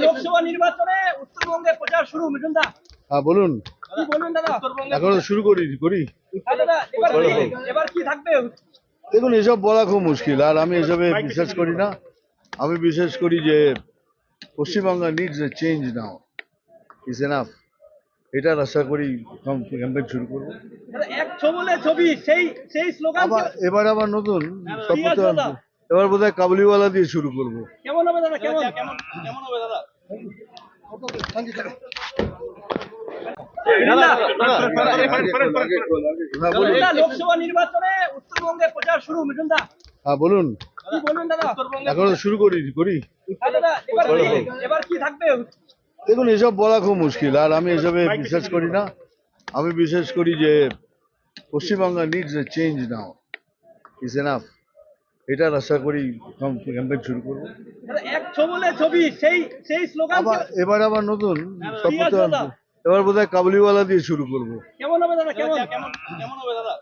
লোকসভা নির্বাচনে উত্তরবঙ্গে প্রচার শুরু। মিঠুন দা, হ্যাঁ বলুন। কি বলবেন দাদা? এখনো শুরু করি। দাদা, এবার কি থাকবে? দেখুন, এসব বলা খুব মুশকিল, আর আমি এসবে বিশ্বাস করি না। আমি বিশ্বাস করি যে Paschimbangla needs a change now, is enough. এটার আশা করি ক্যাম্পেইন শুরু করবো। এক ছবলে ছবি, সেই স্লোগান এবার আবার নতুন সব তো, এবার বোধহয় কাবুলিওয়ালা দিয়ে শুরু করবো। কেমন হবে দাদা? কেমন হবে দাদা? লোকসভা নির্বাচনে উত্তরবঙ্গে প্রচার শুরু। মিঠুন দা, হ্যাঁ বলুন। কি বলবেন দাদা? এখনো শুরু করি। এবার কি থাকবে? দেখুন, এসব বলা খুব মুশকিল, আর আমি এসবে বিশ্বাস করি না। আমি বিশ্বাস করি যে Paschimbangla needs a change now, is enough. এটার আশা করি ক্যাম্পেইন শুরু করবো। এক ছবলে ছবি, সেই স্লোগান এবার আবার নতুন সব তো, এবার বোধহয় কাবুলিওয়ালা দিয়ে শুরু করবো। কেমন হবে দাদা? কেমন হবে দাদা?